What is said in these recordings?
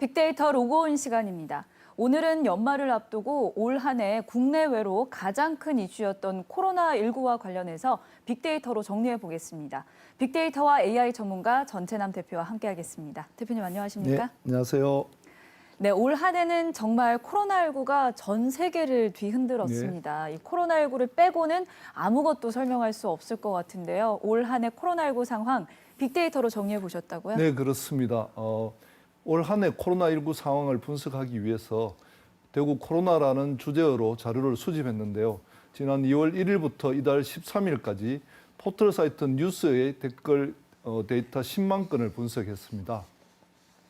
빅데이터 로그온 시간입니다. 오늘은 연말을 앞두고 올 한 해 국내외로 가장 큰 이슈였던 코로나19와 관련해서 빅데이터로 정리해 보겠습니다. 빅데이터와 AI 전문가 전채남 대표와 함께하겠습니다. 대표님 안녕하십니까? 네, 안녕하세요. 네, 올 한 해는 정말 코로나19가 전 세계를 뒤흔들었습니다. 이 코로나19를 빼고는 아무것도 설명할 수 없을 것 같은데요. 올 한 해 코로나19 상황 빅데이터로 정리해 보셨다고요? 네, 그렇습니다. 올 한 해 코로나19 상황을 분석하기 위해서 대구 코로나라는 주제어로 자료를 수집했는데요. 지난 2월 1일부터 이달 13일까지 포털 사이트 뉴스의 댓글 데이터 10만 건을 분석했습니다.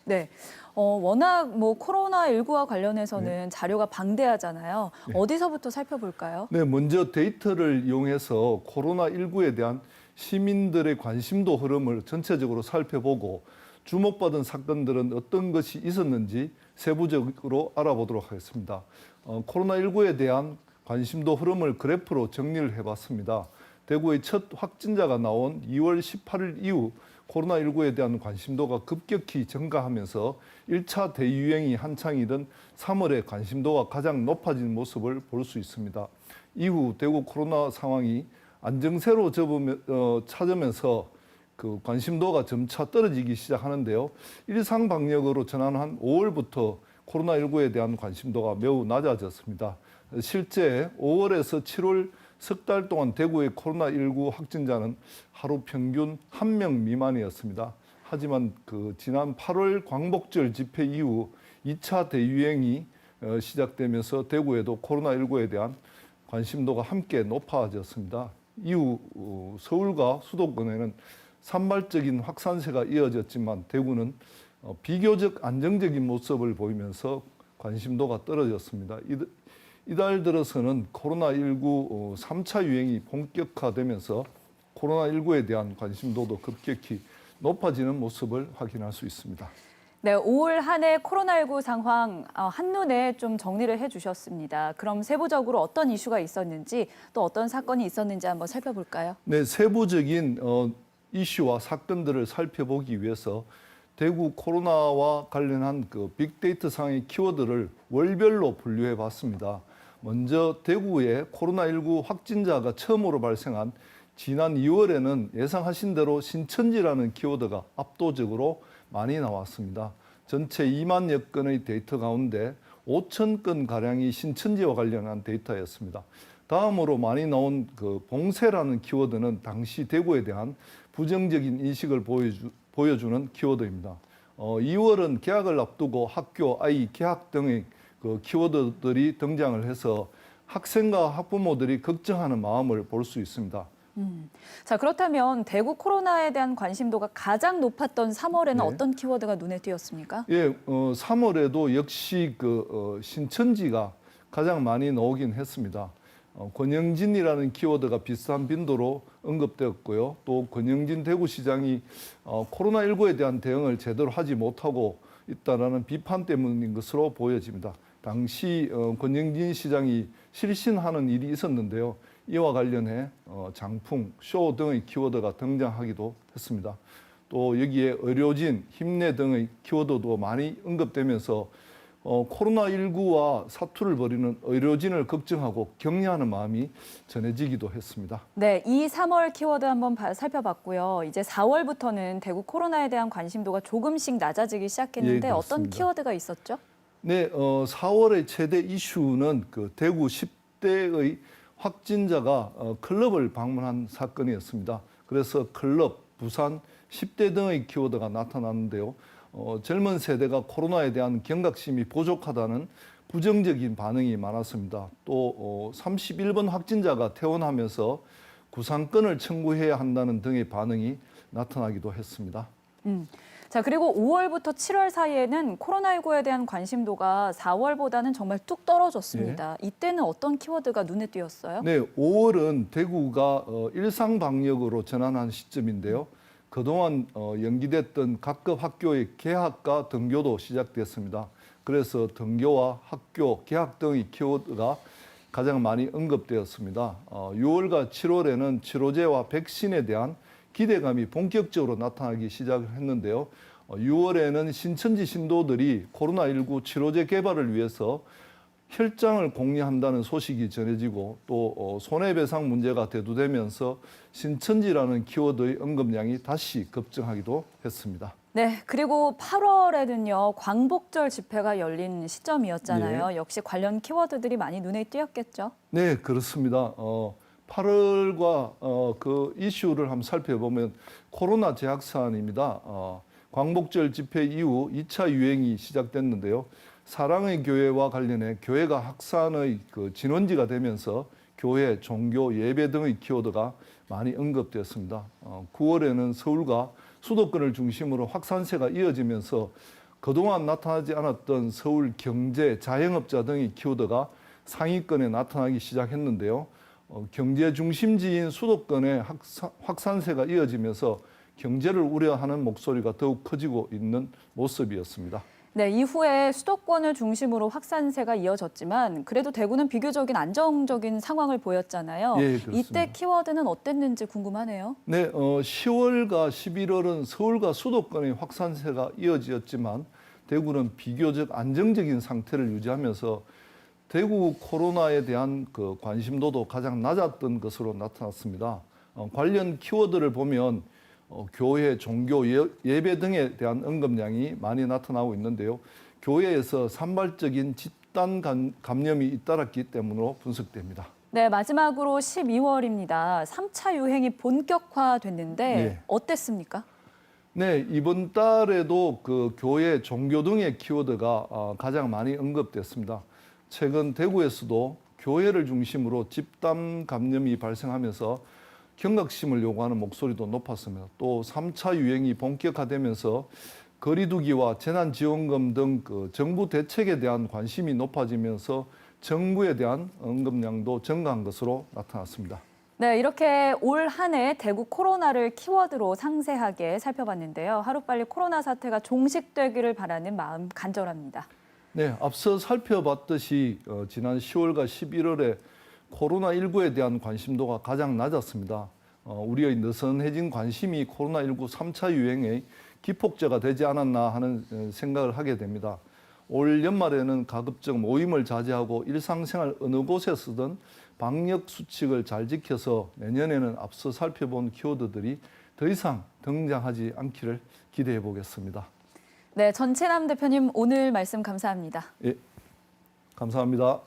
네. 워낙 코로나19와 관련해서는 자료가 방대하잖아요. 어디서부터 살펴볼까요? 네, 먼저 데이터를 이용해서 코로나19에 대한 시민들의 관심도 흐름을 전체적으로 살펴보고 주목받은 사건들은 어떤 것이 있었는지 세부적으로 알아보도록 하겠습니다. 코로나19에 대한 관심도 흐름을 그래프로 정리를 해봤습니다. 대구의 첫 확진자가 나온 2월 18일 이후 코로나19에 대한 관심도가 급격히 증가하면서 1차 대유행이 한창이던 3월에 관심도가 가장 높아진 모습을 볼 수 있습니다. 이후 대구 코로나 상황이 안정세로 찾으면서 그 관심도가 점차 떨어지기 시작하는데요. 일상 방역으로 전환한 5월부터 코로나19에 대한 관심도가 매우 낮아졌습니다. 실제 5월에서 7월 석 달 동안 대구의 코로나19 확진자는 하루 평균 1명 미만이었습니다. 하지만 지난 8월 광복절 집회 이후 2차 대유행이 시작되면서 대구에도 코로나19에 대한 관심도가 함께 높아졌습니다. 이후 서울과 수도권에는 산발적인 확산세가 이어졌지만 대구는 비교적 안정적인 모습을 보이면서 관심도가 떨어졌습니다. 이달 들어서는 코로나19 3차 유행이 본격화되면서 코로나19에 대한 관심도도 급격히 높아지는 모습을 확인할 수 있습니다. 네, 올 한 해 코로나19 상황 한눈에 좀 정리를 해주셨습니다. 그럼 세부적으로 어떤 이슈가 있었는지 또 어떤 사건이 있었는지 한번 살펴볼까요? 네, 세부적인 이슈와 사건들을 살펴보기 위해서 대구 코로나와 관련한 빅데이터 상의 키워드를 월별로 분류해 봤습니다. 먼저 대구에 코로나19 확진자가 처음으로 발생한 지난 2월에는 예상하신 대로 신천지라는 키워드가 압도적으로 많이 나왔습니다. 전체 2만여 건의 데이터 가운데 5천 건가량이 신천지와 관련한 데이터였습니다. 다음으로 많이 나온 봉쇄라는 키워드는 당시 대구에 대한 부정적인 인식을 보여주는 키워드입니다. 2월은 개학을 앞두고 학교, 아이, 개학 등의 키워드들이 등장을 해서 학생과 학부모들이 걱정하는 마음을 볼 수 있습니다. 자, 그렇다면 대구 코로나에 대한 관심도가 가장 높았던 3월에는 어떤 키워드가 눈에 띄었습니까? 예, 3월에도 역시 신천지가 가장 많이 나오긴 했습니다. 권영진이라는 키워드가 비슷한 빈도로 언급되었고요. 또 권영진 대구시장이 코로나19에 대한 대응을 제대로 하지 못하고 있다는 비판 때문인 것으로 보여집니다. 당시 권영진 시장이 실신하는 일이 있었는데요. 이와 관련해 장풍, 쇼 등의 키워드가 등장하기도 했습니다. 또 여기에 의료진, 힘내 등의 키워드도 많이 언급되면서 코로나19와 사투를 벌이는 의료진을 걱정하고 격려하는 마음이 전해지기도 했습니다. 네, 이 3월 키워드 한번 살펴봤고요. 이제 4월부터는 대구 코로나에 대한 관심도가 조금씩 낮아지기 시작했는데 예, 어떤 키워드가 있었죠? 네, 4월의 최대 이슈는 대구 10대의 확진자가 클럽을 방문한 사건이었습니다. 그래서 클럽, 부산, 10대 등의 키워드가 나타났는데요. 젊은 세대가 코로나에 대한 경각심이 부족하다는 부정적인 반응이 많았습니다. 또 31번 확진자가 퇴원하면서 구상권을 청구해야 한다는 등의 반응이 나타나기도 했습니다. 자, 그리고 5월부터 7월 사이에는 코로나19에 대한 관심도가 4월보다는 정말 뚝 떨어졌습니다. 이때는 어떤 키워드가 눈에 띄었어요? 네, 5월은 대구가 일상 방역으로 전환한 시점인데요. 그동안 연기됐던 각급 학교의 개학과 등교도 시작됐습니다. 그래서 등교와 학교, 개학 등의 키워드가 가장 많이 언급되었습니다. 6월과 7월에는 치료제와 백신에 대한 기대감이 본격적으로 나타나기 시작을 했는데요. 6월에는 신천지 신도들이 코로나19 치료제 개발을 위해서 혈장을 공리한다는 소식이 전해지고 또 손해배상 문제가 대두되면서 신천지라는 키워드의 언급량이 다시 급증하기도 했습니다. 네, 그리고 8월에는요, 광복절 집회가 열린 시점이었잖아요. 역시 관련 키워드들이 많이 눈에 띄었겠죠? 네, 그렇습니다. 8월과 그 이슈를 한번 살펴보면 코로나 제약 사안입니다. 광복절 집회 이후 2차 유행이 시작됐는데요. 사랑의 교회와 관련해 교회가 확산의 그 진원지가 되면서 교회, 종교, 예배 등의 키워드가 많이 언급되었습니다. 9월에는 서울과 수도권을 중심으로 확산세가 이어지면서 그동안 나타나지 않았던 서울 경제, 자영업자 등의 키워드가 상위권에 나타나기 시작했는데요. 경제 중심지인 수도권의 확산세가 이어지면서 경제를 우려하는 목소리가 더욱 커지고 있는 모습이었습니다. 네, 이후에 수도권을 중심으로 확산세가 이어졌지만 그래도 대구는 비교적인 안정적인 상황을 보였잖아요. 예, 그렇습니다. 이때 키워드는 어땠는지 궁금하네요. 네, 10월과 11월은 서울과 수도권의 확산세가 이어졌지만 대구는 비교적 안정적인 상태를 유지하면서 대구 코로나에 대한 그 관심도도 가장 낮았던 것으로 나타났습니다. 관련 키워드를 보면 교회, 종교, 예배 등에 대한 언급량이 많이 나타나고 있는데요. 교회에서 산발적인 집단 감염이 잇따랐기 때문으로 분석됩니다. 네, 마지막으로 12월입니다. 3차 유행이 본격화됐는데 네. 어땠습니까? 네, 이번 달에도 그 교회, 종교 등의 키워드가 가장 많이 언급됐습니다. 최근 대구에서도 교회를 중심으로 집단 감염이 발생하면서 경각심을 요구하는 목소리도 높았습니다. 또 3차 유행이 본격화되면서 거리두기와 재난지원금 등 그 정부 대책에 대한 관심이 높아지면서 정부에 대한 언급량도 증가한 것으로 나타났습니다. 네, 이렇게 올 한 해 대구 코로나를 키워드로 상세하게 살펴봤는데요. 하루빨리 코로나 사태가 종식되기를 바라는 마음 간절합니다. 네, 앞서 살펴봤듯이 지난 10월과 11월에 코로나19에 대한 관심도가 가장 낮았습니다. 우리의 느슨해진 관심이 코로나19 3차 유행의 기폭제가 되지 않았나 하는 생각을 하게 됩니다. 올 연말에는 가급적 모임을 자제하고 일상생활 어느 곳에서든 방역 수칙을 잘 지켜서 내년에는 앞서 살펴본 키워드들이 더 이상 등장하지 않기를 기대해 보겠습니다. 네, 전채남 대표님 오늘 말씀 감사합니다. 예, 감사합니다.